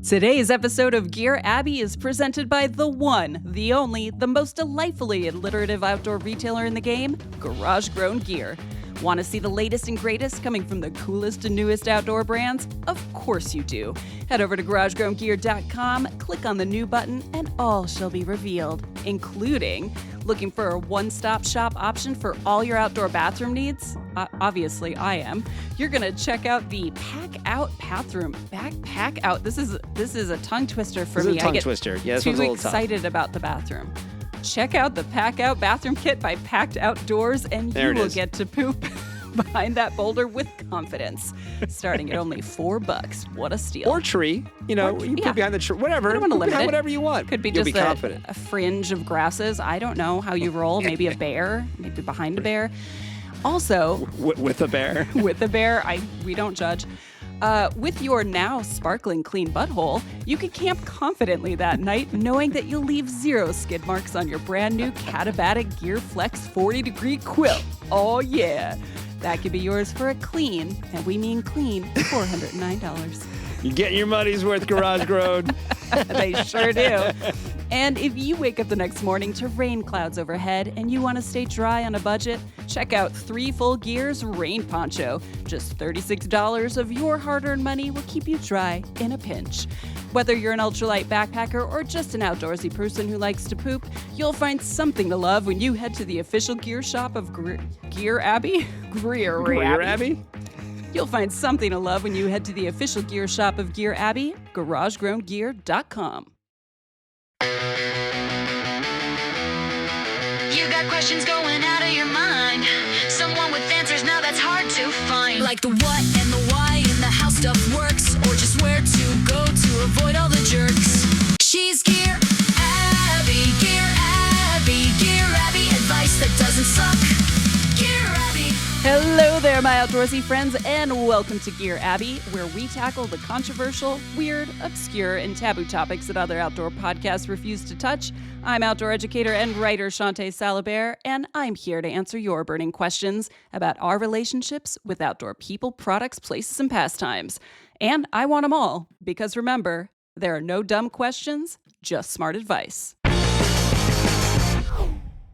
Today's episode of Gear Abby is presented by the one, the only, the most delightfully alliterative outdoor retailer in the game, Garage Grown Gear. Want to see the latest and greatest coming from the coolest and newest outdoor brands? Of course you do. Head over to GarageGrownGear.com, click on the new button, and all shall be revealed, including looking for a one-stop shop option for all your outdoor bathroom needs? Obviously, I am. You're gonna check out the Pack Out bathroom. Pack Out. This is a tongue twister for me. This is a tongue twister. Yeah, this one's a little tough. Too excited about the bathroom. Check out the Pack Out bathroom kit by Packed Outdoors, and you will get to poop behind that boulder with confidence. Starting at only $4. What a steal. Or tree. You know, you put behind the tree. Whatever. You don't want to limit it. Whatever you want. Could be You'll just be confident. a fringe of grasses. I don't know how you roll. Maybe a bear. Maybe behind a bear. Also, with a bear. With a bear. We don't judge. With your now sparkling clean butthole, you can camp confidently that night knowing that you'll leave 0 skid marks on your brand new Catabatic Gear Flex 40-degree quilt. Oh yeah. That could be yours for a clean, and we mean clean, $409. You get your money's worth, Garage Grown. They sure do. And if you wake up the next morning to rain clouds overhead and you want to stay dry on a budget, check out 3 Full Gears Rain Poncho. Just $36 of your hard-earned money will keep you dry in a pinch. Whether you're an ultralight backpacker or just an outdoorsy person who likes to poop, you'll find something to love when you head to the official gear shop of Gear Abby? Gear Abby? You'll find something to love when you head to the official gear shop of Gear Abby, GarageGrownGear.com. You got questions going out of your mind. Someone with answers now that's hard to find. Like the what and the why and the how stuff works, or just where to go to avoid all the jerks. She's Gear Abby, Gear Abby, Gear Abby. Advice that doesn't suck. Gear Abby. Hello there, my outdoorsy friends, and welcome to Gear Abby, where we tackle the controversial, weird, obscure, and taboo topics that other outdoor podcasts refuse to touch. I'm outdoor educator and writer Shawnté Salabert, and I'm here to answer your burning questions about our relationships with outdoor people, products, places, and pastimes. And I want them all, because remember, there are no dumb questions, just smart advice.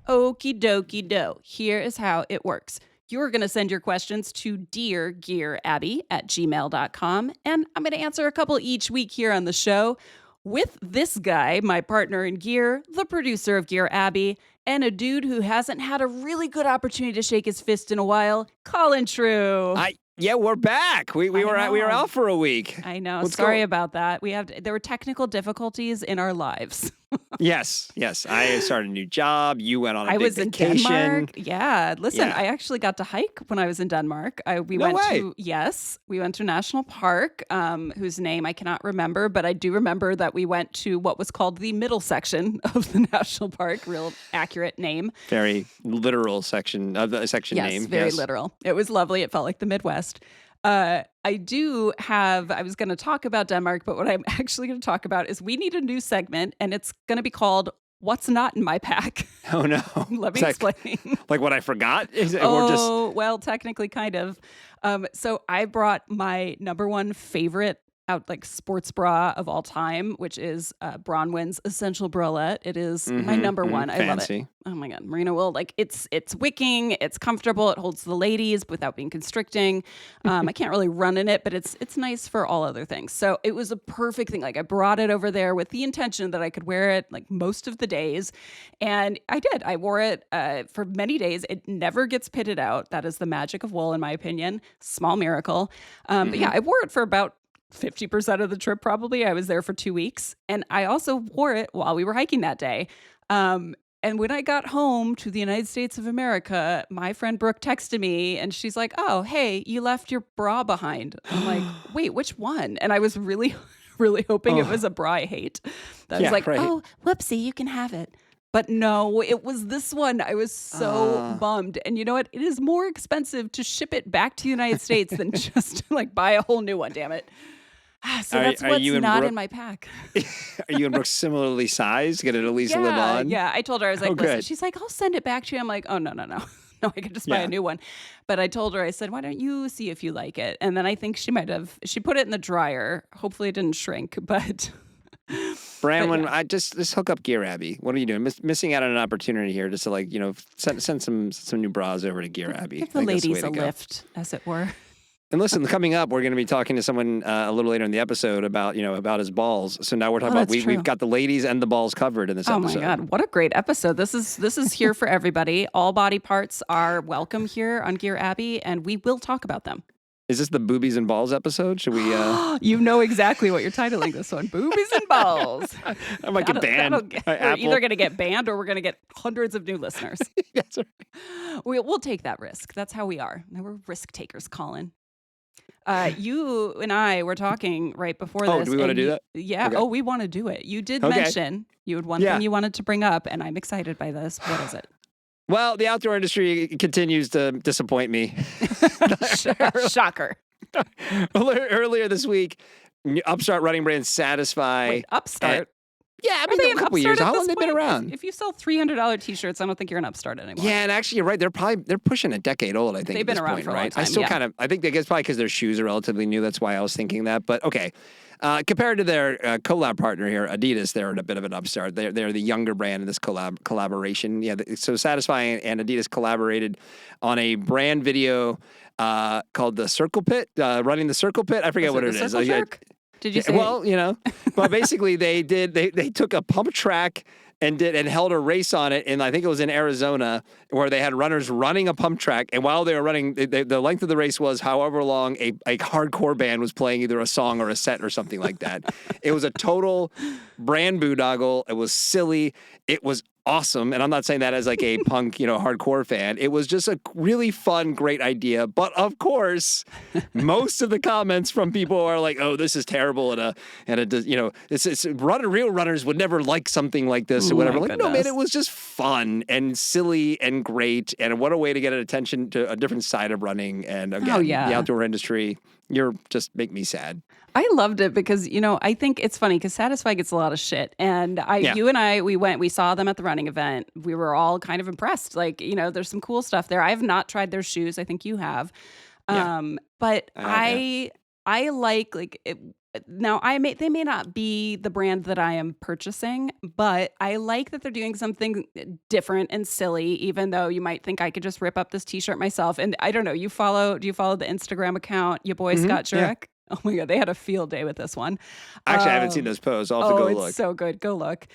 Okie dokie do. Here is how it works. You're going to send your questions to DearGearAbby@gmail.com, and I'm going to answer a couple each week here on the show with this guy, my partner in gear, the producer of Gear Abby, and a dude who hasn't had a really good opportunity to shake his fist in a while, Colin True. Yeah, we're back. We were out for a week. I know. Sorry about that. There were technical difficulties in our lives. Yes. I started a new job. You went on a big vacation. I was in Denmark. Yeah. Listen, I actually got to hike when I was in Denmark. We went to a national park, whose name I cannot remember, but I do remember that we went to what was called the middle section of the national park. Real accurate name. Very literal section of the section name. Yes, very literal. It was lovely. It felt like the Midwest. I was going to talk about Denmark, but what I'm actually going to talk about is we need a new segment, and it's going to be called What's Not in My Pack. Oh, no. Let me explain. Like what I forgot? Well, technically kind of. So I brought my number one favorite sports bra of all time, which is Bronwyn's Essential Bralette. It is my number one. I love it. Oh my God. Merino wool. It's wicking. It's comfortable. It holds the ladies without being constricting. I can't really run in it, but it's nice for all other things. So it was a perfect thing. I brought it over there with the intention that I could wear it most of the days. And I did. I wore it for many days. It never gets pitted out. That is the magic of wool, in my opinion. Small miracle. But yeah, I wore it for about 50% of the trip, probably. I was there for 2 weeks. And I also wore it while we were hiking that day. And when I got home to the United States of America, my friend Brooke texted me and she's like, "Oh, hey, you left your bra behind." I'm like, "Wait, which one?" And I was really, really hoping it was a bra I hate. I was like, "Oh, whoopsie, you can have it." But no, it was this one. I was so bummed. And you know what? It is more expensive to ship it back to the United States than just to buy a whole new one, damn it. So that's what's not in my pack. Are you and Brooke similarly sized? Get it at least live on? Yeah, I told her, I was like, listen, she's like, I'll send it back to you. I'm like, oh, no. No, I could just buy Yeah. a new one. But I told her, I said, why don't you see if you like it? And then I think she put it in the dryer. Hopefully it didn't shrink, but... Branwen, yeah. I just hook up Gear Abby. What are you doing? Missing out on an opportunity here just to like, send some new bras over to Gear Abby. Give the ladies a lift, as it were. And listen, coming up, we're going to be talking to someone a little later in the episode about his balls. So now we're talking about we've got the ladies and the balls covered in this episode. Oh my God, what a great episode! This is here for everybody. All body parts are welcome here on Gear Abby, and we will talk about them. Is this the boobies and balls episode? Should we? You know exactly what you're titling this one: boobies and balls. I might get banned. We're either going to get banned or we're going to get hundreds of new listeners. That's right. We'll take that risk. That's how we are. We're risk takers, Colin. You and I were talking right before this. Oh, do we want to do that? Yeah. Okay. Oh, we want to do it. You did mention you had one thing you wanted to bring up, and I'm excited by this. What is it? Well, the outdoor industry continues to disappoint me. Shocker. Earlier this week, upstart running brand Satisfy. Wait, Upstart? Yeah, I mean, a couple years. How long have they been around? If you sell $300 T-shirts, I don't think you're an upstart anymore. Yeah, and actually, you're right. They're pushing a decade old. I think they've been around point, for a right? long time. I still I think it's probably because their shoes are relatively new. That's why I was thinking that. But okay, compared to their collab partner here, Adidas, they're a bit of an upstart. They're the younger brand in this collaboration. Yeah, so Satisfy and Adidas collaborated on a brand video called the Circle Pit, running the Circle Pit. I forget what it is. Did you say? Well, but basically they took a pump track and held a race on it, and I think it was in Arizona where they had runners running a pump track, and while they were running, the length of the race was however long a hardcore band was playing either a song or a set or something like that. It was a total brand boondoggle. It was silly. It was awesome, and I'm not saying that as like a punk, hardcore fan. It was just a really fun, great idea. But of course, most of the comments from people are like, "Oh, this is terrible," real runners would never like something like this or whatever. Like, no, man, it was just fun and silly and great, and what a way to get attention to a different side of running. And again, the outdoor industry. You're just make me sad. I loved it because, I think it's funny because Satisfy gets a lot of shit. And you and I, we saw them at the running event. We were all kind of impressed. Like, there's some cool stuff there. I have not tried their shoes. I think you have. But I like it. Now, they may not be the brand that I am purchasing, but I like that they're doing something different and silly, even though you might think I could just rip up this T-shirt myself. And I don't know, do you follow the Instagram account, your boy Scott Jurek? Yeah. Oh my God, they had a field day with this one. Actually, I haven't seen those posts. I'll have to go look. It's so good. Go look.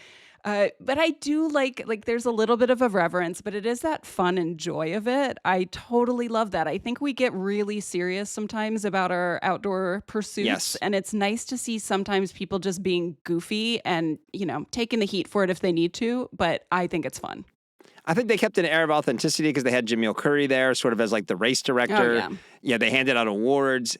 But I do like there's a little bit of a reverence, but it is that fun and joy of it. I totally love that. I think we get really serious sometimes about our outdoor pursuits. Yes. And it's nice to see sometimes people just being goofy and, taking the heat for it if they need to. But I think it's fun. I think they kept an air of authenticity because they had Jamil Curry there sort of as like the race director. Oh, yeah, they handed out awards.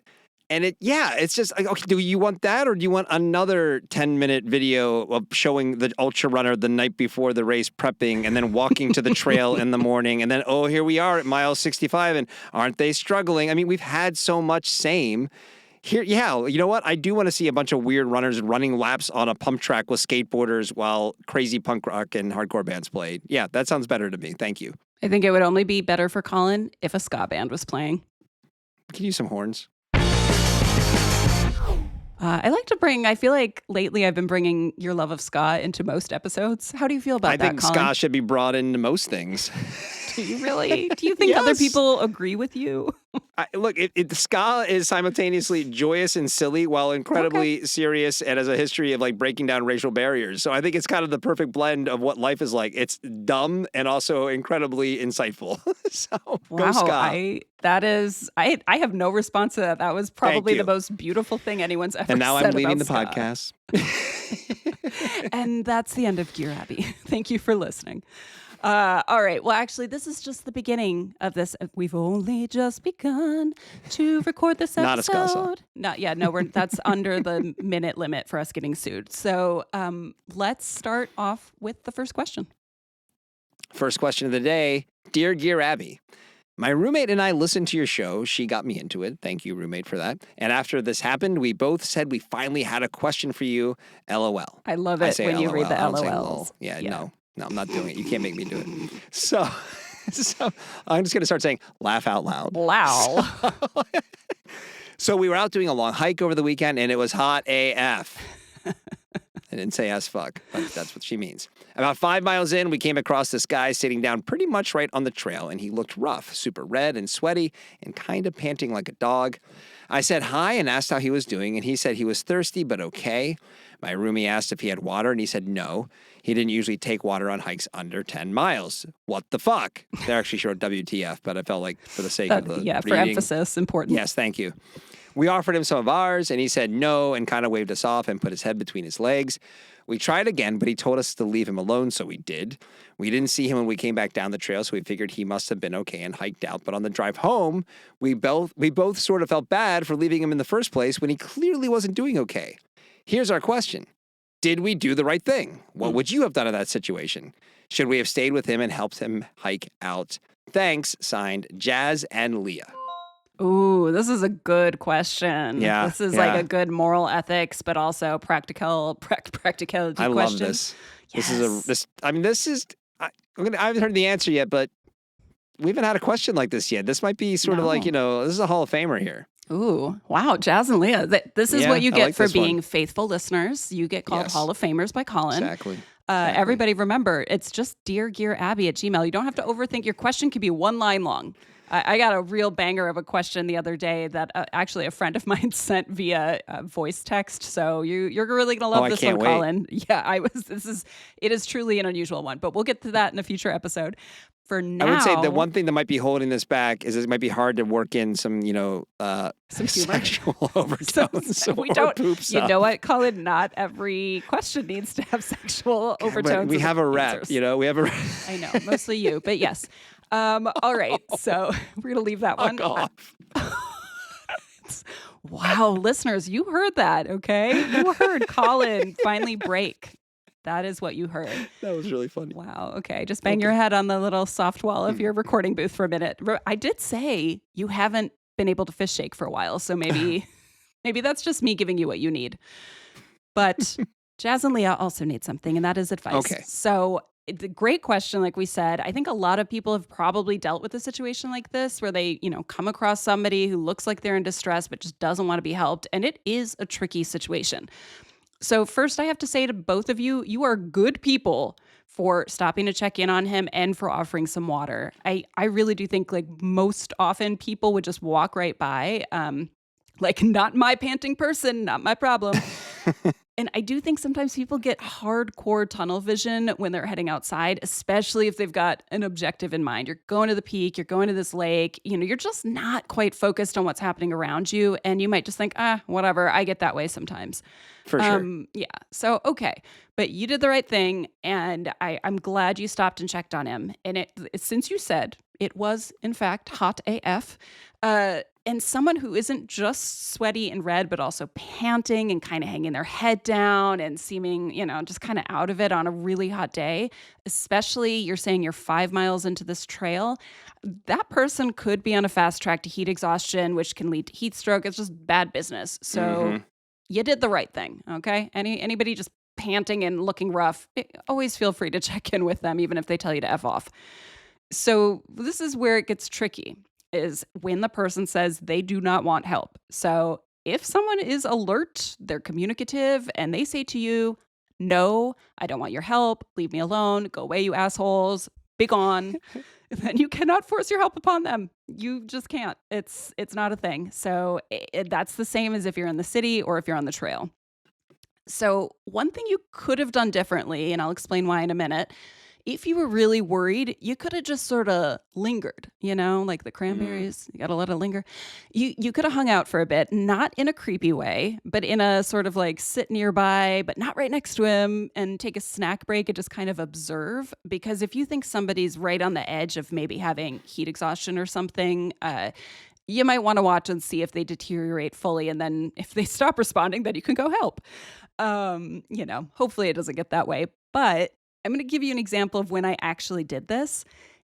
And it's just like, okay, do you want that or do you want another 10-minute video of showing the ultra runner the night before the race prepping and then walking to the trail in the morning and then, oh, here we are at mile 65 and aren't they struggling? I mean, we've had so much same. Here, yeah, you know what? I do want to see a bunch of weird runners running laps on a pump track with skateboarders while crazy punk rock and hardcore bands played. Yeah, that sounds better to me. Thank you. I think it would only be better for Colin if a ska band was playing. Can you use some horns? I feel like lately I've been bringing your love of ska into most episodes. How do you feel about that, Colin? I think ska should be brought into most things. Do you really? Do you think Yes. other people agree with you? Look, ska is simultaneously joyous and silly while incredibly serious and has a history of like breaking down racial barriers. So I think it's kind of the perfect blend of what life is like. It's dumb and also incredibly insightful. So go ska. I have no response to that. That was probably the most beautiful thing anyone's ever said. And now I'm leaving the ska. podcast. And that's the end of Gear Abby. Thank you for listening. All right. Well, actually, this is just the beginning of this. We've only just begun to record this episode. Not a ska song. No, that's under the minute limit for us getting sued. So let's start off with the first question. First question of the day. Dear Gear Abby, my roommate and I listened to your show. She got me into it. Thank you, roommate, for that. And after this happened, we both said we finally had a question for you. LOL. I love it when you read the I don't say LOLs. lol. Yeah, no, I'm not doing it. You can't make me do it. So So I'm just going to start saying, laugh out loud. Wow. So we were out doing a long hike over the weekend, and it was hot AF. I didn't say as fuck, but that's what she means. About 5 miles in, we came across this guy sitting down pretty much right on the trail, and he looked rough, super red and sweaty, and kind of panting like a dog. I said hi and asked how he was doing, and he said he was thirsty but okay. My roomie asked if he had water, and he said no. He didn't usually take water on hikes under 10 miles. What the fuck? They actually showed WTF, but I felt like for the sake of the for reading, emphasis, important. Yes, thank you. We offered him some of ours, and he said no and kind of waved us off and put his head between his legs. We tried again, but he told us to leave him alone, so we did. We didn't see him when we came back down the trail, so we figured he must have been okay and hiked out. But on the drive home, we both sort of felt bad for leaving him in the first place when he clearly wasn't doing okay. Here's our question. Did we do the right thing? What would you have done in that situation? Should we have stayed with him and helped him hike out? Thanks, signed Jazz and Leah. Ooh, this is a good question. Yeah, This is yeah. like a good moral ethics, but also practicality question. I love this. Yes. I haven't heard the answer yet, but we haven't had a question like this yet. This might be sort of like, this is a Hall of Famer here. Ooh, wow, Jazz and Leah. This is Yeah, what you I get like for this one. being faithful listeners. You get called Yes. Hall of Famers by Colin. Exactly. Everybody remember, it's just DearGearAbby@gmail. You don't have to overthink. Your question could be one line long. I got a real banger of a question the other day that actually a friend of mine sent via voice text. So you're really gonna love I this can't one, wait. Colin. Yeah, it is truly an unusual one, but we'll get to that in a future episode. For now, I would say the one thing that might be holding this back is it might be hard to work in some, humor. sexual overtones we or don't. poop You stuff. know what, Colin? Not every question needs to have sexual But overtones. we as have a rep, answers. we have a I know, mostly you, but yes. All right, so we're gonna leave that one. Fuck off. Wow, listeners, you heard that, okay? You heard Colin finally break. That is what you heard. That was really funny. Wow, okay. Just bang your head on the little soft wall of your recording booth for a minute. I did say you haven't been able to fish shake for a while, so maybe that's just me giving you what you need. But Jazz and Leah also need something, and that is advice. Okay. So it's a great question, like we said. I think a lot of people have probably dealt with a situation like this where they, come across somebody who looks like they're in distress but just doesn't want to be helped, and it is a tricky situation. So first, I have to say to both of you, you are good people for stopping to check in on him and for offering some water. I really do think like most often people would just walk right by, like not my panting person, not my problem. And I do think sometimes people get hardcore tunnel vision when they're heading outside, especially if they've got an objective in mind. You're going to the peak, you're going to this lake, you're just not quite focused on what's happening around you. And you might just think, whatever, I get that way sometimes. For sure. Yeah. So, okay. But you did the right thing. And I'm glad you stopped and checked on him. And since you said it was, in fact, hot AF, and someone who isn't just sweaty and red, but also panting and kind of hanging their head down and seeming, just kind of out of it on a really hot day, especially you're saying you're 5 miles into this trail, that person could be on a fast track to heat exhaustion, which can lead to heat stroke. It's just bad business. So you did the right thing, okay? Anybody just panting and looking rough, always feel free to check in with them, even if they tell you to F off. So this is where it gets tricky, is when the person says they do not want help. So if someone is alert, they're communicative, and they say to you, no, I don't want your help, leave me alone, go away, you assholes, be gone, then you cannot force your help upon them. You just can't. It's not a thing. So that's the same as if you're in the city or if you're on the trail. So one thing you could have done differently, and I'll explain why in a minute, if you were really worried, you could have just sort of lingered, like the cranberries, you got to let it linger. You could have hung out for a bit, not in a creepy way, but in a sort of like sit nearby, but not right next to him, and take a snack break and just kind of observe. Because if you think somebody's right on the edge of maybe having heat exhaustion or something, you might want to watch and see if they deteriorate fully. And then if they stop responding, then you can go help. Hopefully it doesn't get that way. But I'm going to give you an example of when I actually did this.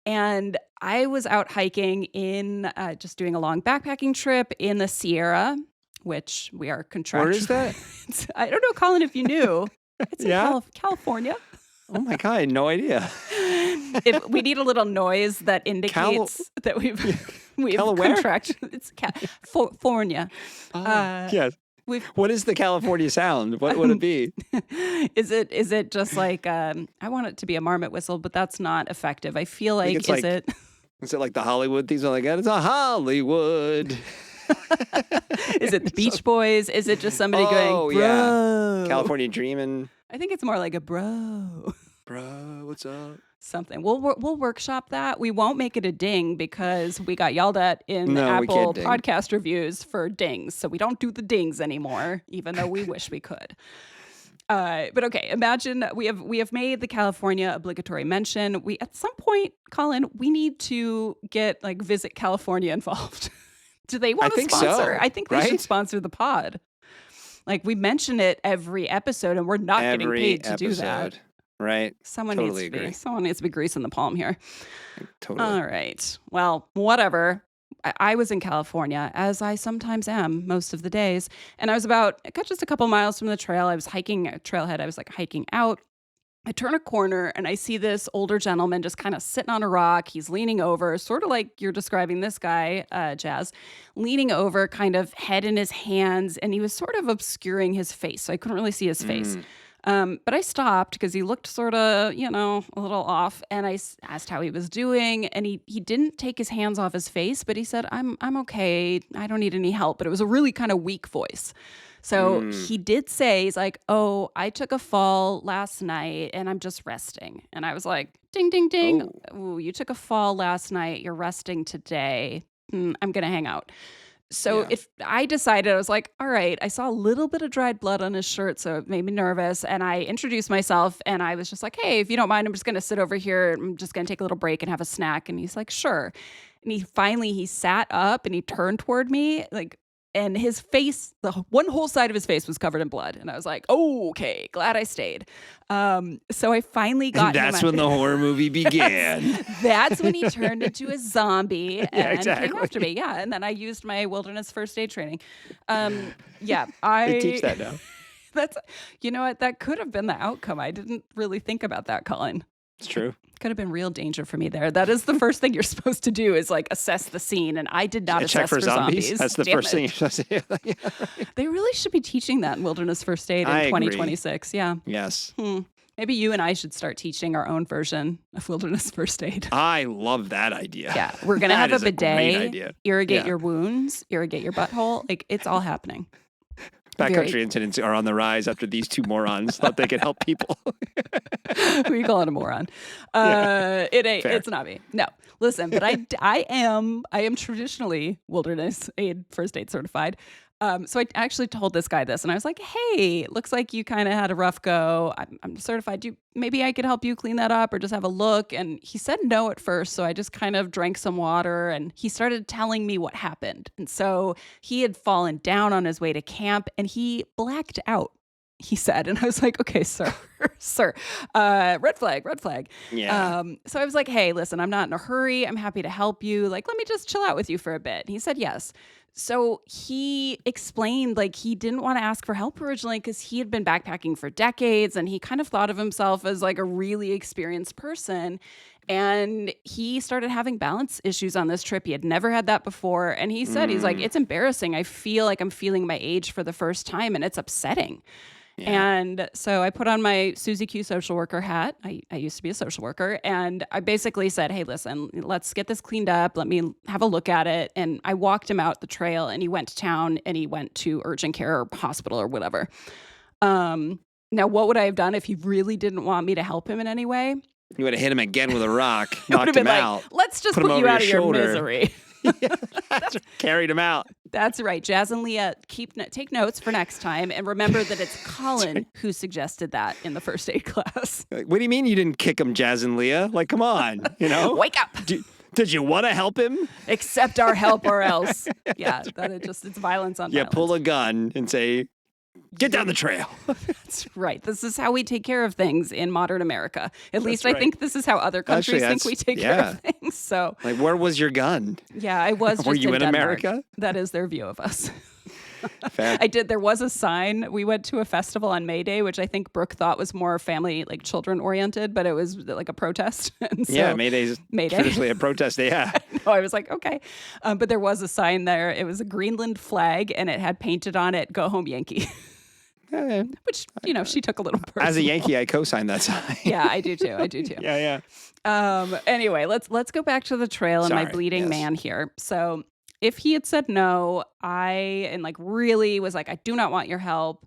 And I was out hiking in just doing a long backpacking trip in the Sierra, which we are contractual. Where is that? I don't know, Colin, if you knew. It's in Yeah? California. Oh my God, I had no idea. if we need a little noise that indicates that we've contracted. It's California. Yes. What is the California sound? What would it be? Is it just like I want it to be a marmot whistle, but that's not effective. I feel like Is it like the Hollywood things? Like it's a Hollywood. Is it the Beach Boys? Is it just somebody going, bro? Yeah. California dreaming. I think it's more like a bro. Bro, what's up? Something. We'll workshop that. We won't make it a ding because we got yelled at in Apple podcast reviews for dings. So we don't do the dings anymore, even though we wish we could. But okay, imagine we have made the California obligatory mention. We at some point, Colin, we need to get Visit California involved. Do they want to sponsor? So, I think they should sponsor the pod. We mention it every episode, and we're not getting paid to do that. Right. Someone needs to be greasing the palm here. Totally. All right. Well, whatever. I was in California, as I sometimes am most of the days. And I was just a couple miles from the trail. I was hiking a trailhead. I was hiking out. I turn a corner and I see this older gentleman just kind of sitting on a rock. He's leaning over, sort of like you're describing this guy, Jazz, leaning over, kind of head in his hands. And he was sort of obscuring his face. So I couldn't really see his face. But I stopped because he looked sort of, a little off. And I asked how he was doing. And he didn't take his hands off his face, but he said, I'm okay. I don't need any help. But it was a really kind of weak voice. So he did say, he's like, oh, I took a fall last night and I'm just resting. And I was like, ding, ding, ding. Ooh, you took a fall last night. You're resting today. I'm going to hang out. So if I decided, I was like, all right, I saw a little bit of dried blood on his shirt, so it made me nervous. And I introduced myself and I was just like, hey, if you don't mind, I'm just going to sit over here. I'm just going to take a little break and have a snack. And he's like, sure. And he sat up and he turned toward me and his face, the one whole side of his face was covered in blood. And I was like, oh, okay, glad I stayed. So I finally got That's when the horror movie began. That's when he turned into a zombie and exactly. came after me. Yeah, and then I used my wilderness first aid training. I teach that now. That's, you know what, that could have been the outcome. I didn't really think about that, Colin. It's true. Could have been real danger for me there. That is the first thing you're supposed to do is assess the scene. And I did not assess for zombies. That's the first thing you're supposed to do. Yeah, right. They really should be teaching that in wilderness first aid in 2026. Yeah. Yes. Maybe you and I should start teaching our own version of wilderness first aid. I love that idea. Yeah. We're going to have a bidet, irrigate your wounds, irrigate your butthole. It's all happening. Backcountry incidents are on the rise after these two morons thought they could help people. Who are you calling a moron? It ain't. Fair. It's not me. No. Listen, but I am traditionally wilderness aid first aid certified. So I actually told this guy this, and I was like, "Hey, looks like you kind of had a rough go. I'm certified. Maybe I could help you clean that up, or just have a look." And he said no at first, so I just kind of drank some water, and he started telling me what happened. And so he had fallen down on his way to camp, and he blacked out. He said, and I was like, "Okay, sir, red flag." Yeah. So I was like, "Hey, listen, I'm not in a hurry. I'm happy to help you. Let me just chill out with you for a bit." And he said yes. So he explained he didn't want to ask for help originally because he had been backpacking for decades and he kind of thought of himself as a really experienced person. And he started having balance issues on this trip. He had never had that before. And he said, he's like, it's embarrassing. I feel like I'm feeling my age for the first time and it's upsetting. Yeah. And so I put on my Susie Q social worker hat. I used to be a social worker. And I basically said, hey, listen, let's get this cleaned up. Let me have a look at it. And I walked him out the trail and he went to town and he went to urgent care or hospital or whatever. Now, what would I have done if he really didn't want me to help him in any way? You would have hit him again with a rock, knocked him out. Let's just put you out of your misery. Carried him out. That's right. Jazz and Leah, take notes for next time. And remember that it's Colin who suggested that in the first aid class. What do you mean you didn't kick him, Jazz and Leah? Come on, Wake up. Did you want to help him? Accept our help or else. Yeah, it's violence on violence. Pull a gun and say, get down the trail. That's right. This is how we take care of things in modern America. At least I think this is how other countries think we take care of things. So, where was your gun? Yeah, I was. Were you in America? That is their view of us. Fair. I did. There was a sign. We went to a festival on May Day, which I think Brooke thought was more family, like children oriented, but it was like a protest. And so, Yeah, May Day's May Day. traditionally a protest day. Yeah. No, I was like, okay. But there was a sign there. It was a Greenland flag, and it had painted on it, "Go home, Yankee." Which, she took a little personal. As a Yankee, I co-signed that sign. Yeah, I do too. Yeah. Anyway, let's go back to the trail and my bleeding man here. So if he had said no, really was like, I do not want your help,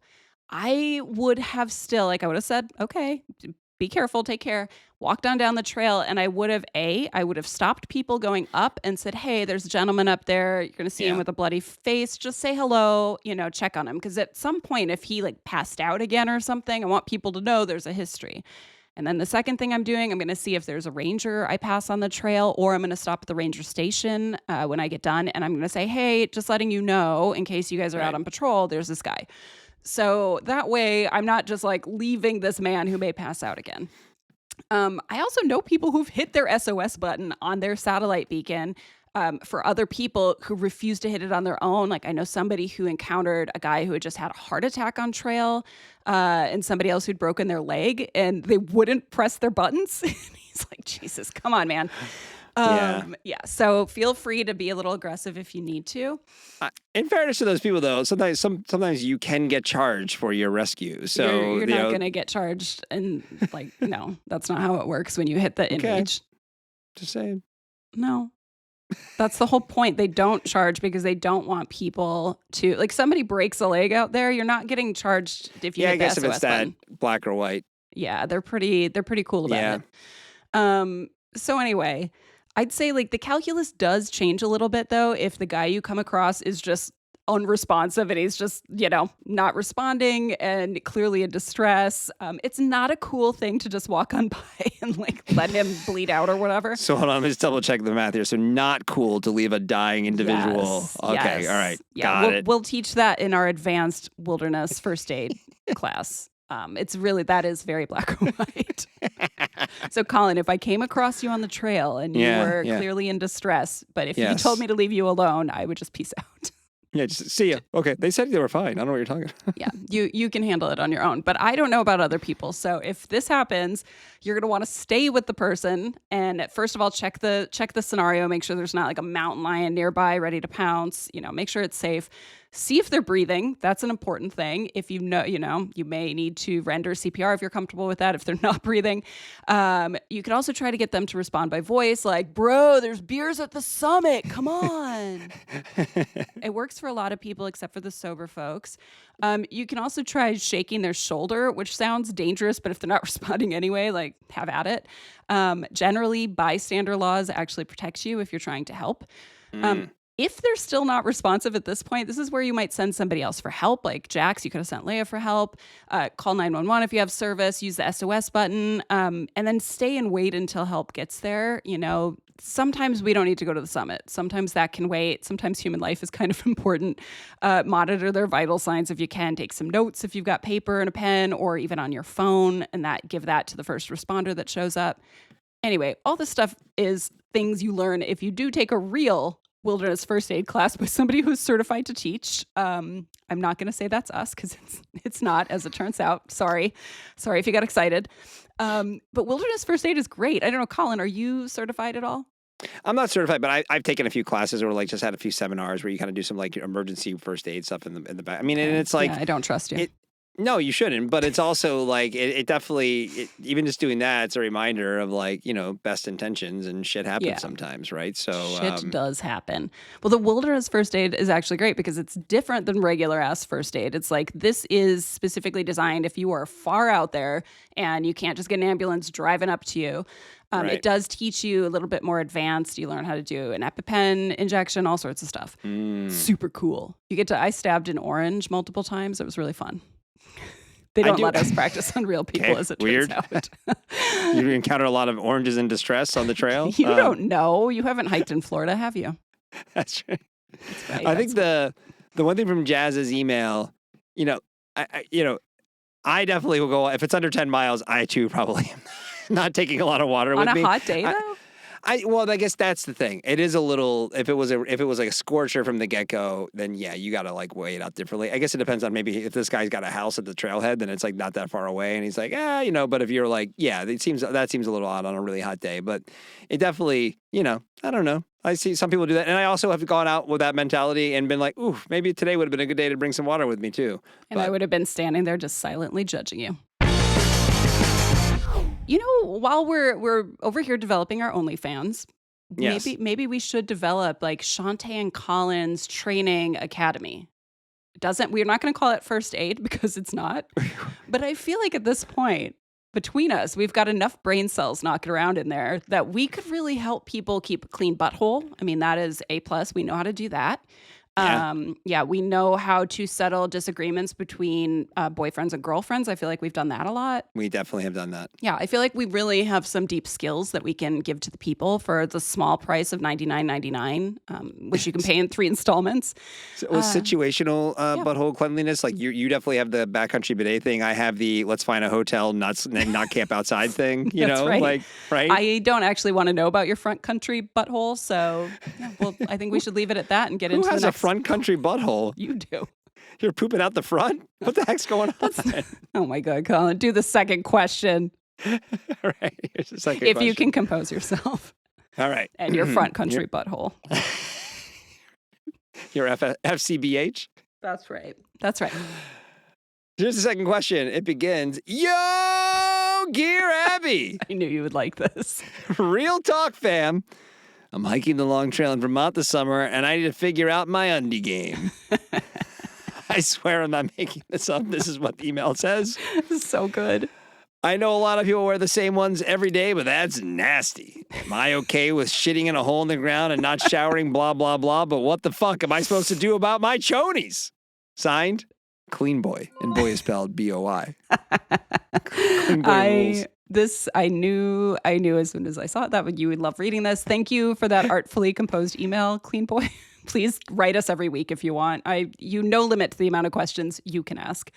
I would have still, I would have said, okay, be careful, take care, walked on down the trail, and I would have stopped people going up and said, hey, there's a gentleman up there. You're going to see him with a bloody face. Just say hello, check on him. Because at some point, if he passed out again or something, I want people to know there's a history. And then the second thing I'm doing, I'm going to see if there's a ranger I pass on the trail, or I'm going to stop at the ranger station when I get done. And I'm going to say, hey, just letting you know, in case you guys are out on patrol, there's this guy. So that way I'm not just leaving this man who may pass out again. I also know people who've hit their SOS button on their satellite beacon for other people who refuse to hit it on their own. I know somebody who encountered a guy who had just had a heart attack on trail and somebody else who'd broken their leg, and they wouldn't press their buttons. He's like, Jesus, come on, man. So feel free to be a little aggressive if you need to. In fairness to those people, though, sometimes you can get charged for your rescue. So you're not going to get charged, and no, that's not how it works when you hit the image. Just saying. No, that's the whole point. They don't charge because they don't want people to somebody breaks a leg out there. You're not getting charged if you hit the SOS if it's button. that black or white. Yeah, they're pretty cool about it. So anyway, I'd say the calculus does change a little bit though if the guy you come across is just unresponsive and he's just, not responding and clearly in distress. It's not a cool thing to just walk on by and let him bleed out or whatever. So hold on, let's double check the math here. So not cool to leave a dying individual. Yes, okay, yes. All right, yeah, got it. We'll teach that in our advanced wilderness first aid class. That is very black and white. So Colin, if I came across you on the trail and you were clearly in distress, but if you told me to leave you alone, I would just peace out. Yeah, just see ya. Okay, they said they were fine. I don't know what you're talking about. Yeah, you can handle it on your own. But I don't know about other people. So if this happens, you're going to want to stay with the person. And first of all, check the scenario. Make sure there's not a mountain lion nearby ready to pounce. Make sure it's safe. See if they're breathing. That's an important thing. If you may need to render CPR if you're comfortable with that, if they're not breathing. You can also try to get them to respond by voice, bro, there's beers at the summit. Come on. It works for a lot of people except for the sober folks. You can also try shaking their shoulder, which sounds dangerous, but if they're not responding anyway, have at it. Generally, bystander laws actually protect you if you're trying to help. If they're still not responsive at this point, this is where you might send somebody else for help. Like Jax, you could have sent Leia for help. Call 911 if you have service. Use the SOS button. And then stay and wait until help gets there. Sometimes we don't need to go to the summit. Sometimes that can wait. Sometimes human life is kind of important. Monitor their vital signs if you can. Take some notes if you've got paper and a pen, or even on your phone, and give that to the first responder that shows up. Anyway, all this stuff is things you learn if you do take a real wilderness first aid class with somebody who's certified to teach. I'm not going to say that's us because it's not, as it turns out. Sorry if you got excited. But wilderness first aid is great. I don't know, Colin, are you certified at all? I'm not certified, but I've taken a few classes or just had a few seminars where you kind of do some emergency first aid stuff in the back. I mean, and it's I don't trust you. No, you shouldn't. But it's also it definitely, even just doing that, it's a reminder of best intentions, and shit happens sometimes, right? So shit does happen. Well, the wilderness first aid is actually great because it's different than regular ass first aid. It's this is specifically designed if you are far out there and you can't just get an ambulance driving up to you. Right. It does teach you a little bit more advanced. You learn how to do an EpiPen injection, all sorts of stuff. Super cool. I stabbed an orange multiple times. It was really fun. They don't let us practice on real people, as it turns out. You encounter a lot of oranges in distress on the trail? You don't know. You haven't hiked in Florida, have you? That's right. That's right. I think the one thing from Jazz's email, I definitely will go, if it's under 10 miles, I too probably am not taking a lot of water with me. On a hot day, though? I guess that's the thing. It is a little. If it was like a scorcher from the get go, then yeah, you got to like weigh it out differently. I guess it depends on maybe if this guy's got a house at the trailhead, then it's like not that far away, and he's like, But if you're like, yeah, that seems a little odd on a really hot day. But it definitely, I don't know. I see some people do that, and I also have gone out with that mentality and been like, ooh, maybe today would have been a good day to bring some water with me too. And I would have been standing there just silently judging you. While we're over here developing our OnlyFans, Yes. maybe we should develop like Shawnté and Colin's Training Academy. We're not going to call it first aid because it's not. But I feel like at this point, between us, we've got enough brain cells knocking around in there that we could really help people keep a clean butthole. I mean, that is A+. We know how to do that. Yeah. We know how to settle disagreements between boyfriends and girlfriends. I feel like we've done that a lot. We definitely have done that. Yeah, I feel like we really have some deep skills that we can give to the people for the small price of $99.99, which you can pay in 3 installments. So, situational butthole cleanliness, like you definitely have the backcountry bidet thing. I have the let's find a hotel, not camp outside thing. That's right. Like right. I don't actually want to know about your front country butthole, so I think we should leave it at that and get into the next. Who has a front country butthole? You do. You're pooping out the front? What the heck's going on? Oh my God, Colin. Do the second question. All right. Here's the second If question. you can compose yourself. All right. And your front country butthole. Your FCBH? That's right. That's right. Here's the second question. It begins, Yo, Gear Abby. I knew you would like this. Real talk, fam. I'm hiking the long trail in Vermont this summer, and I need to figure out my undie game. I swear I'm not making this up. This is what the email says. This is so good. I know a lot of people wear the same ones every day, but that's nasty. Am I okay with shitting in a hole in the ground and not showering, blah, blah, blah, but what the fuck am I supposed to do about my chonies? Signed, Clean Boy, and boy is spelled B-O-I. Clean Boy rules. I knew as soon as I saw it that you would love reading this. Thank you for that artfully composed email, Clean Boy. Please write us every week if you want. No limit to the amount of questions you can ask.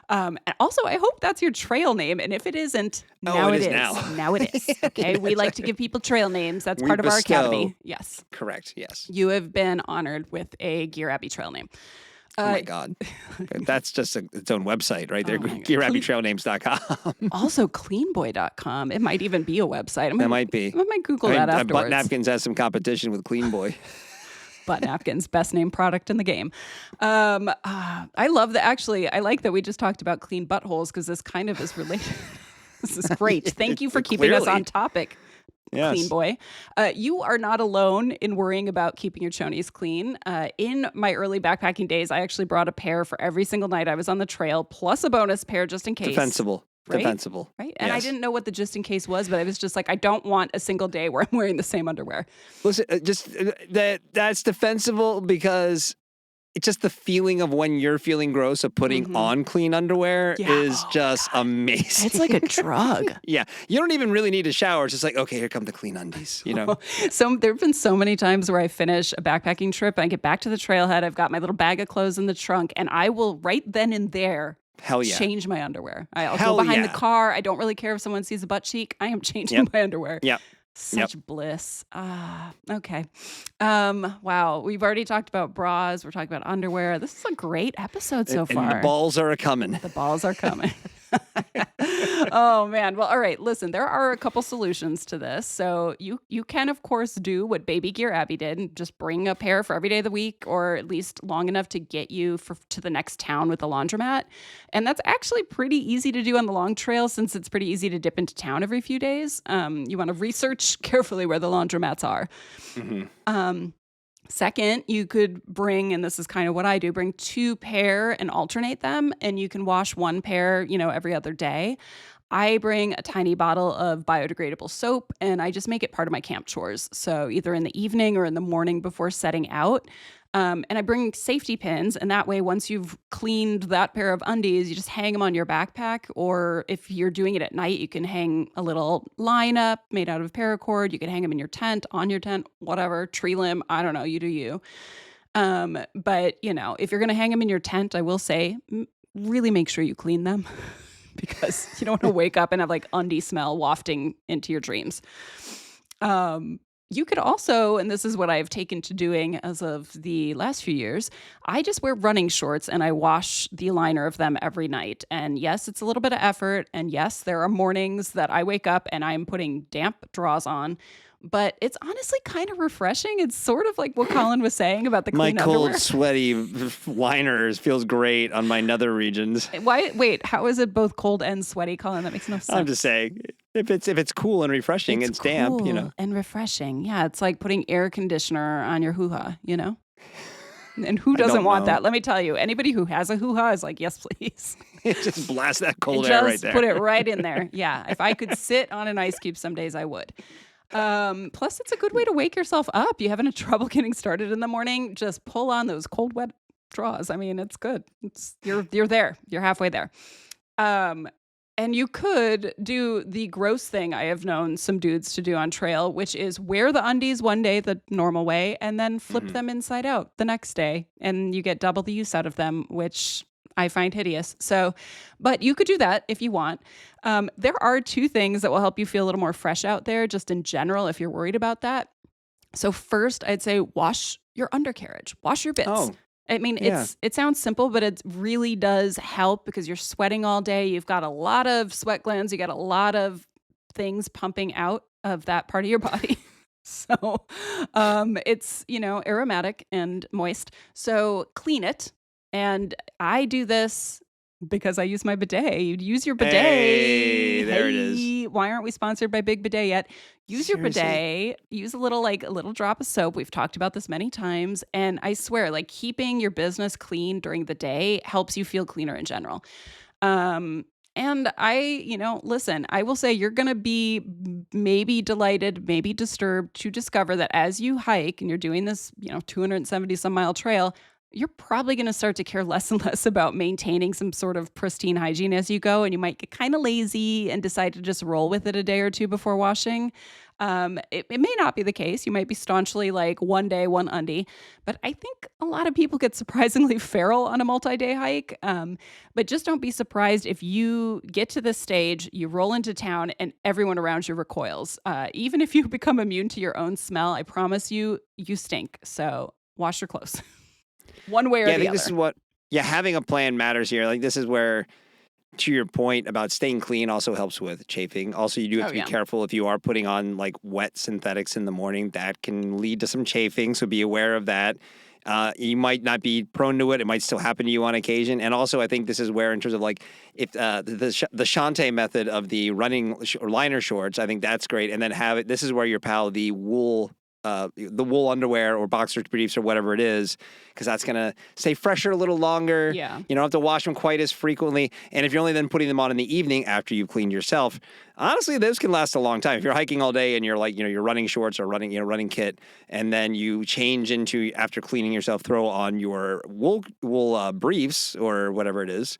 And also, I hope that's your trail name. And if it isn't, now it is. Now it is. Okay. We like to give people trail names. That's part of our academy. Yes. Correct. Yes. You have been honored with a Gear Abby trail name. Oh my God. That's just its own website right there. DearAbbyTrailNames.com. Also cleanboy.com. It might even be a website. That might be. I might Google that afterwards. Butt Napkins has some competition with Clean Boy. Butt Napkins, best named product in the game. I love that. Actually, I like that we just talked about clean buttholes because this kind of is related. This is great. Thank you for keeping us on topic. Yes. Clean Boy. You are not alone in worrying about keeping your chonies clean. In my early backpacking days, I actually brought a pair for every single night I was on the trail, plus a bonus pair just in case. Defensible. Right? Defensible. Right? And I didn't know what the just in case was, but I was just like, I don't want a single day where I'm wearing the same underwear. Listen, that's defensible because it's just the feeling of when you're feeling gross of putting on clean underwear is just amazing. It's like a drug. Yeah. You don't even really need a shower. It's just like, okay, here come the clean undies, So there have been so many times where I finish a backpacking trip, I get back to the trailhead, I've got my little bag of clothes in the trunk, and I will right then and there change my underwear. I'll go behind the car. I don't really care if someone sees a butt cheek. I am changing my underwear. Yep. Such bliss. Okay. Wow. We've already talked about bras. We're talking about underwear. This is a great episode so far. And the balls are a-coming. The balls are coming. Oh, man. Well, all right. Listen, there are a couple solutions to this. So you can, of course, do what Baby Gear Abby did and just bring a pair for every day of the week, or at least long enough to get you to the next town with the laundromat. And that's actually pretty easy to do on the long trail since it's pretty easy to dip into town every few days. You want to research carefully where the laundromats are. Mm-hmm. Second, you could bring, and this is kind of what I do, bring 2 pair and alternate them, and you can wash 1 pair, every other day. I bring a tiny bottle of biodegradable soap, and I just make it part of my camp chores. So either in the evening or in the morning before setting out. And I bring safety pins, and that way, once you've cleaned that pair of undies, you just hang them on your backpack. Or if you're doing it at night, you can hang a little line up made out of paracord. You can hang them in your tent, on your tent, whatever, tree limb. I don't know. You do you. But, if you're going to hang them in your tent, I will say, really make sure you clean them because you don't want to wake up and have like undie smell wafting into your dreams. You could also, and this is what I've taken to doing as of the last few years, I just wear running shorts and I wash the liner of them every night. And yes, it's a little bit of effort. And yes, there are mornings that I wake up and I'm putting damp drawers on. But it's honestly kind of refreshing. It's sort of like what Colin was saying about the My clean cold, underwear. sweaty liners feels great on my nether regions. Why? Wait, how is it both cold and sweaty, Colin? That makes no sense. I'm just saying, if it's cool and refreshing, it's damp, cool and refreshing. Yeah, it's like putting air conditioner on your hoo-ha, And who doesn't want that? Let me tell you, anybody who has a hoo-ha is like, yes, please. Just blast that cold air right there. Just put it right in there. Yeah, if I could sit on an ice cube some days, I would. Plus, it's a good way to wake yourself up. You having trouble getting started in the morning? Just pull on those cold, wet drawers. I mean, it's good. You're there. You're halfway there. And you could do the gross thing I have known some dudes to do on trail, which is wear the undies one day the normal way and then flip them inside out the next day. And you get double the use out of them, which I find hideous. So, but you could do that if you want. There are two things that will help you feel a little more fresh out there, just in general, if you're worried about that. So first, I'd say wash your undercarriage, wash your bits. Oh. I mean, it sounds simple, but it really does help because you're sweating all day. You've got a lot of sweat glands. You got a lot of things pumping out of that part of your body. So it's, aromatic and moist. So clean it. And I do this because I use my bidet. You'd use your bidet. Hey, there it is. Why aren't we sponsored by Big Bidet yet? Use your bidet. Use a little drop of soap. We've talked about this many times. And I swear, like keeping your business clean during the day helps you feel cleaner in general. And listen, I will say you're going to be maybe delighted, maybe disturbed to discover that as you hike and you're doing this, 270 some mile trail, you're probably going to start to care less and less about maintaining some sort of pristine hygiene as you go. And you might get kind of lazy and decide to just roll with it a day or two before washing. It may not be the case. You might be staunchly like one day, one undie. But I think a lot of people get surprisingly feral on a multi-day hike. But just don't be surprised if you get to this stage, you roll into town and everyone around you recoils. Even if you become immune to your own smell, I promise you, you stink. So wash your clothes. One way or the other. I think this is what, having a plan matters here. Like this is where, to your point about staying clean also helps with chafing. Also, you do have to be careful if you are putting on like wet synthetics in the morning. That can lead to some chafing, so be aware of that. You might not be prone to it. It might still happen to you on occasion. And also, I think this is where, in terms of like, if the Shawnté method of the running or liner shorts, I think that's great. And then this is where your pal, the wool underwear or boxer briefs or whatever it is, because that's going to stay fresher a little longer. Yeah. You don't have to wash them quite as frequently. And if you're only then putting them on in the evening after you've cleaned yourself, honestly, those can last a long time. If you're hiking all day and you're like, your running shorts or running kit, and then you change into, after cleaning yourself, throw on your wool briefs or whatever it is,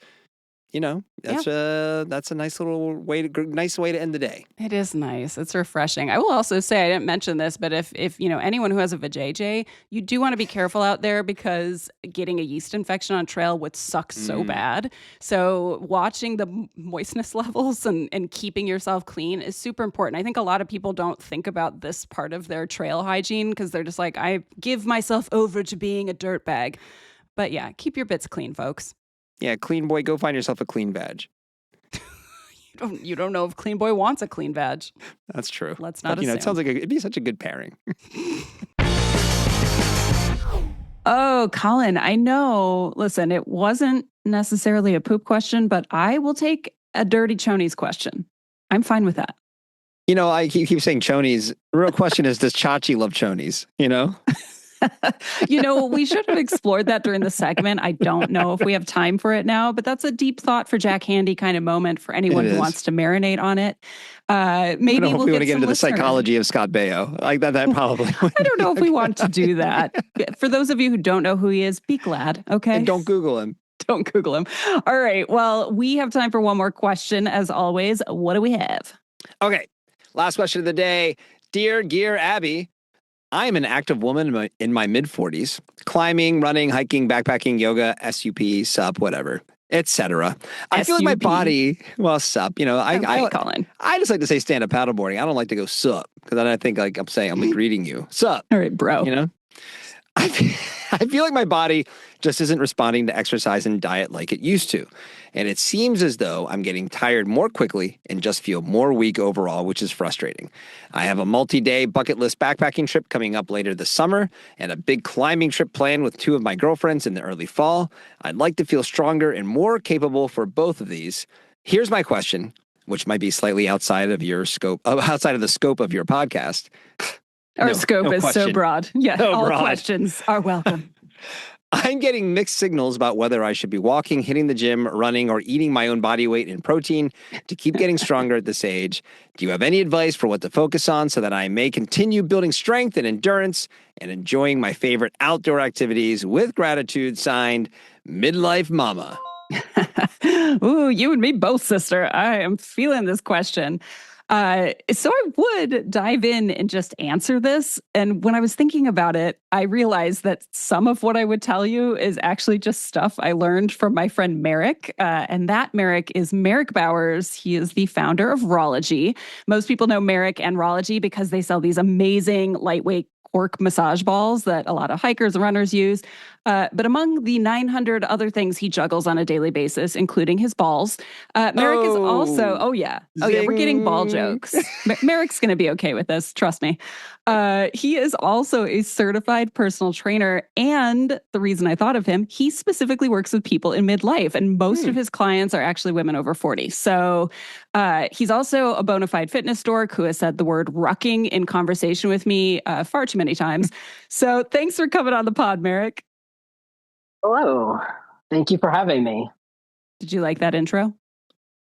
that's a nice way to end the day. It is nice. It's refreshing. I will also say, I didn't mention this, but if anyone who has a vajayjay, you do want to be careful out there because getting a yeast infection on trail would suck so bad. So watching the moistness levels and keeping yourself clean is super important. I think a lot of people don't think about this part of their trail hygiene because they're just like, I give myself over to being a dirtbag. But yeah, keep your bits clean, folks. Yeah, clean boy, go find yourself a clean badge. You don't know if clean boy wants a clean badge. That's true. Let's not assume. It sounds like it'd be such a good pairing. Oh, Colin, I know. Listen, it wasn't necessarily a poop question, but I will take a dirty chonies question. I'm fine with that. I keep saying chonies. The real question is, does Chachi love chonies? We should have explored that during the segment. I don't know if we have time for it now, but that's a deep thought for Jack Handy kind of moment for anyone who wants to marinate on it. Maybe we'll get into the psychology of Scott Baio. Like that probably. I don't know if we want to do that. For those of you who don't know who he is, be glad. Okay. And don't Google him. Don't Google him. All right. Well, we have time for one more question. As always, what do we have? Okay. Last question of the day. Dear Gear Abby, I am an active woman in my mid-40s, climbing, running, hiking, backpacking, yoga, SUP, SUP, whatever. etc. I feel like my SUP. body, well, sup, Okay, Colin. I just like to say stand up paddleboarding. I don't like to go sup because then I think like I'm saying I'm like greeting you. Sup. All right, bro. I feel like my body just isn't responding to exercise and diet like it used to. And it seems as though I'm getting tired more quickly and just feel more weak overall, which is frustrating. I have a multi-day bucket list backpacking trip coming up later this summer and a big climbing trip planned with 2 of my girlfriends in the early fall. I'd like to feel stronger and more capable for both of these. Here's my question, which might be slightly outside of the scope of your podcast. Our scope is question. so broad. Yeah, all broad. questions are welcome. I'm getting mixed signals about whether I should be walking, hitting the gym, running, or eating my own body weight in protein to keep getting stronger at this age. Do you have any advice for what to focus on so that I may continue building strength and endurance and enjoying my favorite outdoor activities? With gratitude, signed, Midlife Mama. Ooh, you and me both, sister. I am feeling this question. So I would dive in and just answer this. And when I was thinking about it, I realized that some of what I would tell you is actually just stuff I learned from my friend Marek. And that Marek is Marek Bowers. He is the founder of Rawlogy. Most people know Marek and Rawlogy because they sell these amazing lightweight cork massage balls that a lot of hikers and runners use. But among the 900 other things he juggles on a daily basis, including his balls, Marek is also, we're getting ball jokes. Marek's going to be okay with this. Trust me. He is also a certified personal trainer. And the reason I thought of him, he specifically works with people in midlife. And most of his clients are actually women over 40. So he's also a bona fide fitness dork who has said the word rucking in conversation with me far too many times. So thanks for coming on the pod, Marek. Hello. Thank you for having me. Did you like that intro?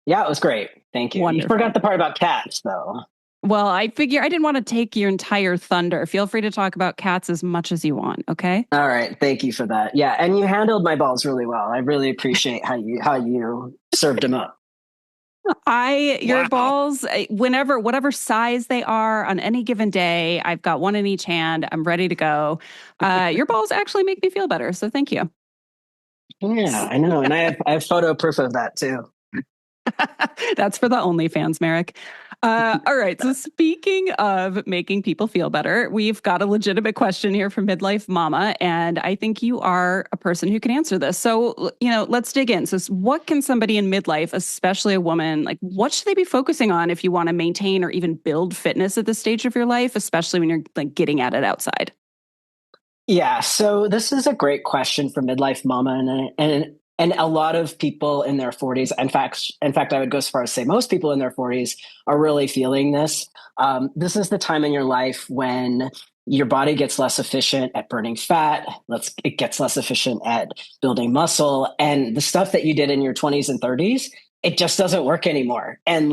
Yeah, it was great. Thank you. Wonderful. You forgot the part about cats, though. Well, I figure I didn't want to take your entire thunder. Feel free to talk about cats as much as you want, okay? All right. Thank you for that. Yeah, and you handled my balls really well. I really appreciate how you served them up. Your balls, whatever size they are on any given day, I've got one in each hand. I'm ready to go. Your balls actually make me feel better. So thank you. Yeah, I know. And I have photo proof of that too. That's for the OnlyFans, Marek. All right. So speaking of making people feel better, we've got a legitimate question here from Midlife Mama, and I think you are a person who can answer this. So, let's dig in. So what can somebody in midlife, especially a woman, what should they be focusing on if you want to maintain or even build fitness at this stage of your life, especially when you're getting at it outside? Yeah. So this is a great question for Midlife Mama, and a lot of people in their 40s, in fact, I would go as far as say most people in their 40s are really feeling this. This is the time in your life when your body gets less efficient at burning fat. It gets less efficient at building muscle. And the stuff that you did in your 20s and 30s, it just doesn't work anymore. And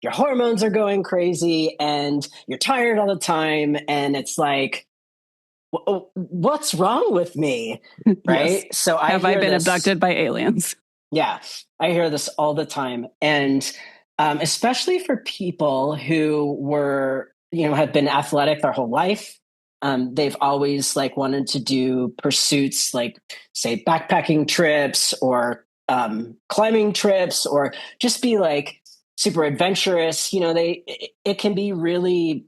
your hormones are going crazy and you're tired all the time. And it's like, what's wrong with me? Right. Yes. So Have I been abducted by aliens? Yeah, I hear this all the time. And especially for people who have been athletic their whole life. They've always wanted to do pursuits say backpacking trips or climbing trips or just be super adventurous. It can be really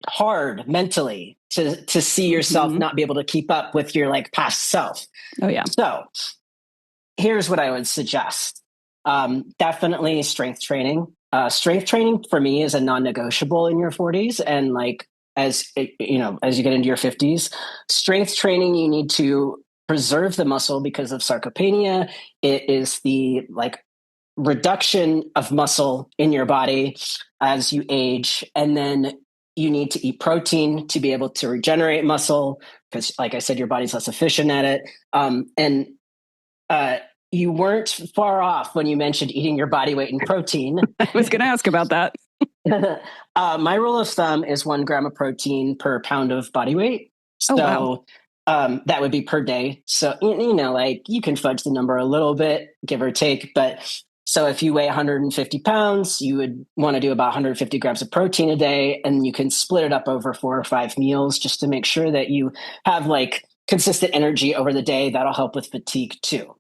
hard mentally to see yourself not be able to keep up with your past self. Oh yeah. So here's what I would suggest. Definitely strength training. Strength training for me is a non-negotiable in your 40s. And as you get into your 50s, strength training, you need to preserve the muscle because of sarcopenia. It is the reduction of muscle in your body as you age. And then you need to eat protein to be able to regenerate muscle because, like I said, your body's less efficient at it. And you weren't far off when you mentioned eating your body weight in protein. I was going to ask about that. My rule of thumb is 1 gram of protein per pound of body weight. So that would be per day. So, you can fudge the number a little bit, give or take. But so if you weigh 150 pounds, you would want to do about 150 grams of protein a day. And you can split it up over 4 or 5 meals just to make sure that you have consistent energy over the day. That'll help with fatigue too.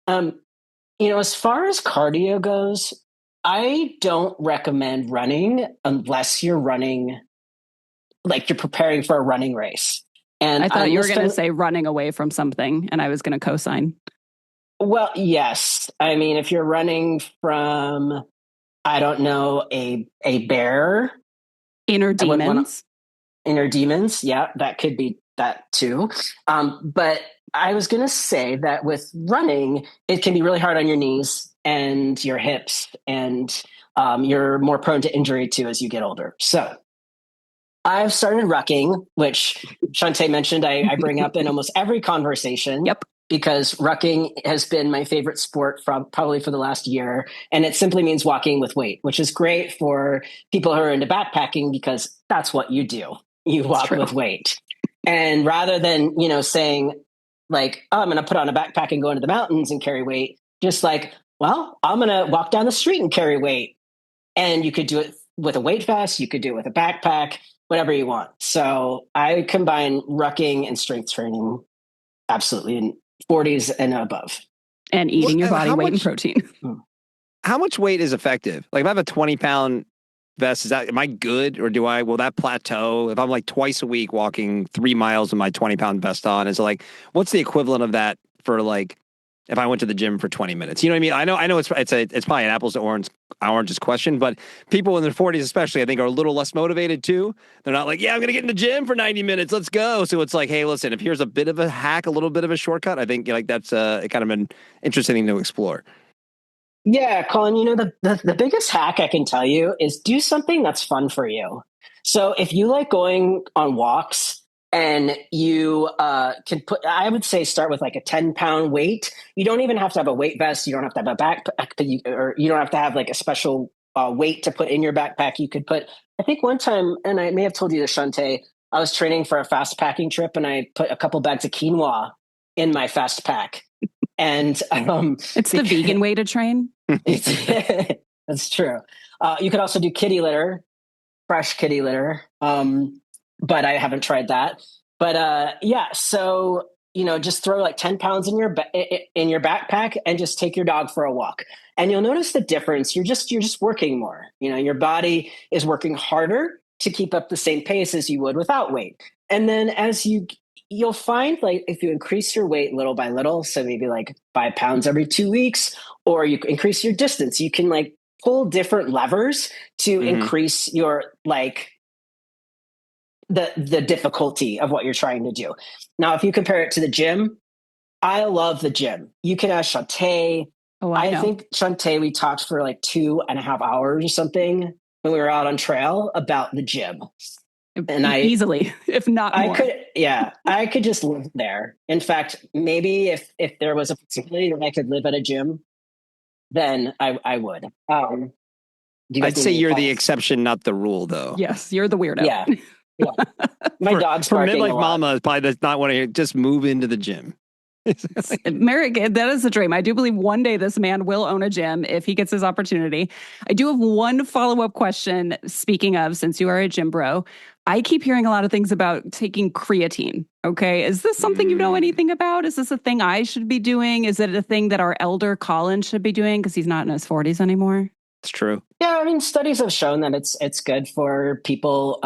As far as cardio goes, I don't recommend running unless you're running, like you're preparing for a running race. And I thought you were going to say running away from something, and I was going to co-sign. Well, yes. I mean, if you're running from, I don't know, a bear. Inner demons. Inner demons. Yeah, that could be that too. But I was going to say that with running, it can be really hard on your knees and your hips, and you're more prone to injury too as you get older. So I've started rucking, which Shawnté mentioned I bring up in almost every conversation. Yep. Because rucking has been my favorite sport probably for the last year. And it simply means walking with weight, which is great for people who are into backpacking because that's what you do. You walk with weight. And rather than, saying like, oh, I'm going to put on a backpack and go into the mountains and carry weight, just like, well, I'm going to walk down the street and carry weight. And you could do it with a weight vest. You could do it with a backpack, whatever you want. So I combine rucking and strength training absolutely in 40s and above. And eating your body weight and protein. How much weight is effective? Like if I have a 20-pound vest, am I good? Or will that plateau? If I'm like twice a week walking 3 miles with my 20-pound vest on, is it like, what's the equivalent of that for like, if I went to the gym for 20 minutes? You know what I mean? I know it's probably an apples to oranges question, but people in their 40s especially, I think, are a little less motivated too. They're not like, yeah, I'm going to get in the gym for 90 minutes. Let's go. So it's like, hey, listen, if here's a bit of a hack, a little bit of a shortcut, I think like that's kind of an interesting thing to explore. Yeah, Colin, the biggest hack I can tell you is do something that's fun for you. So if you like going on walks, and you I would say start with like a 10-pound weight. You don't even have to have a weight vest. You don't have to have a backpack, or you don't have to have like a special weight to put in your backpack. You could put, I think one time, and I may have told you this, Shawnté, I was training for a fast packing trip and I put a couple bags of quinoa in my fast pack. And it's the vegan way to train. That's true. You could also do kitty litter, fresh kitty litter. But I haven't tried that. But so just throw like 10 pounds in your backpack and just take your dog for a walk, and you'll notice the difference. You're just working more. Your body is working harder to keep up the same pace as you would without weight. And then as you'll find, like, if you increase your weight little by little, so maybe like 5 pounds every 2 weeks, or you increase your distance, you can like pull different levers to increase your like the difficulty of what you're trying to do. Now, if you compare it to the gym, I love the gym. You can ask Shawnté. Oh, I think Shawnté, we talked for like 2.5 hours or something when we were out on trail about the gym. And easily, if not more. I could just live there. In fact, maybe if there was a possibility that I could live at a gym, then I would. I'd say you're the exception, not the rule, though. Yes, you're the weirdo. Yeah. My dog's for barking midlife a lot. mama probably does not want to hear, just move into the gym. Marek, that is a dream. I do believe one day this man will own a gym if he gets his opportunity. I do have one follow-up question. Speaking of, since you are a gym bro, I keep hearing a lot of things about taking creatine. Okay. Is this something you know anything about? Is this a thing I should be doing? Is it a thing that our elder Colin should be doing because he's not in his 40s anymore? It's true. Yeah, I mean, studies have shown that it's good for people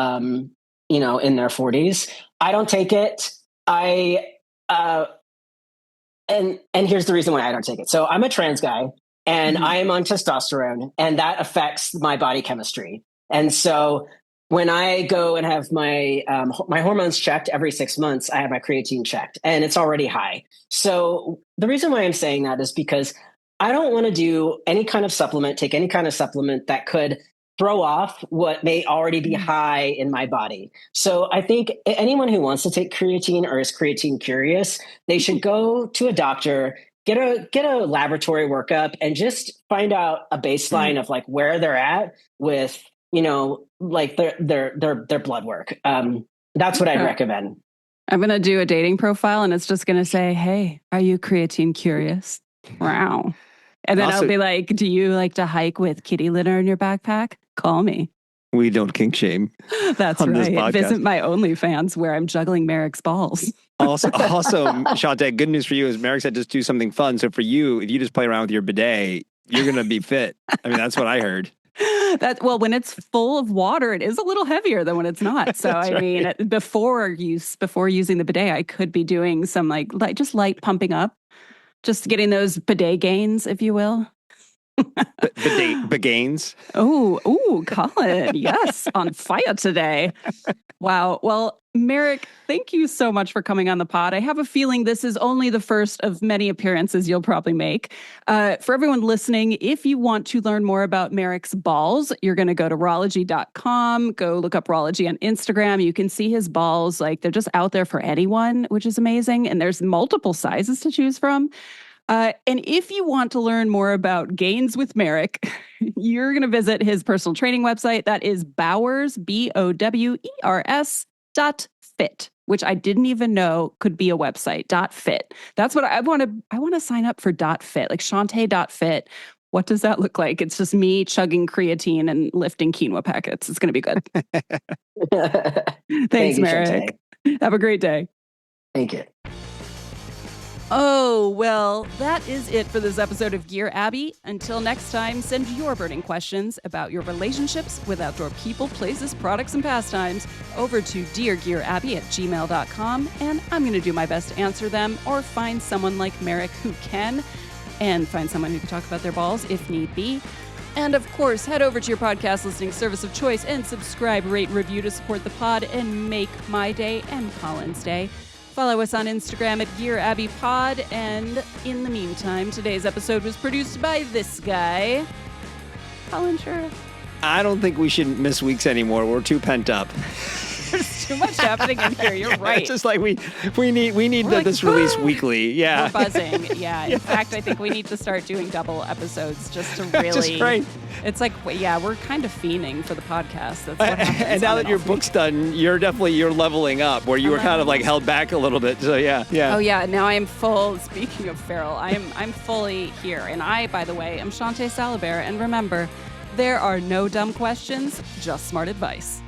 in their 40s. I don't take it. And here's the reason why I don't take it. So I'm a trans guy and I am on testosterone, and that affects my body chemistry. And so when I go and have my hormones checked every 6 months, I have my creatine checked and it's already high. So the reason why I'm saying that is because I don't want to do any kind of supplement, take any kind of supplement that could throw off what may already be high in my body. So I think anyone who wants to take creatine or is creatine curious, they should go to a doctor, get a laboratory workup, and just find out a baseline of like where they're at with, like their blood work. That's what I'd recommend. I'm going to do a dating profile and it's just going to say, hey, are you creatine curious? Wow. And then I'll be like, do you like to hike with kitty litter in your backpack? Call me. We don't kink shame. That's right. Visit my OnlyFans where I'm juggling Marek's balls. Also, Shawnté, good news for you is Marek said just do something fun. So for you, if you just play around with your bidet, you're going to be fit. I mean, that's what I heard. When it's full of water, it is a little heavier than when it's not. So I mean, before using the bidet, I could be doing some just light pumping up, just getting those bidet gains, if you will. Bagains. Oh, Colin, yes, on fire today. Wow. Well, Marek, thank you so much for coming on the pod. I have a feeling this is only the first of many appearances you'll probably make. For everyone listening, if you want to learn more about Marek's balls, you're going to go to Rawlogy.com, go look up Rawlogy on Instagram. You can see his balls, they're just out there for anyone, which is amazing. And there's multiple sizes to choose from. And if you want to learn more about gains with Marek, you're going to visit his personal training website. That is Bowers, BOWERS.fit, which I didn't even know could be a website, .fit. That's what I want to sign up for .fit, like Shawnté.fit. What does that look like? It's just me chugging creatine and lifting quinoa packets. It's going to be good. Thanks, Marek. Have a great day. Thank you. Oh, well, that is it for this episode of Gear Abby. Until next time, send your burning questions about your relationships with outdoor people, places, products, and pastimes over to DearGearAbby@gmail.com, and I'm going to do my best to answer them or find someone like Marek who can, and find someone who can talk about their balls if need be. And of course, head over to your podcast listening service of choice and subscribe, rate, review to support the pod and make my day and Colin's day. Follow us on Instagram at DearAbbyPod. And in the meantime, today's episode was produced by this guy, Colin Sheriff. I don't think we should miss weeks anymore. We're too pent up. There's too much happening in here. You're right. It's just like we need this release weekly. Yeah. We're buzzing. Yeah. In fact, I think we need to start doing double episodes just to really. Just right. It's like, yeah, we're kind of fiending for the podcast. That's what happens. And now that your book's done, you're leveling up where you were kind of held back a little bit. So yeah. Oh yeah. Now I am full. Speaking of feral, I'm fully here. And I, by the way, am Shawnté Salabert. And remember, there are no dumb questions, just smart advice.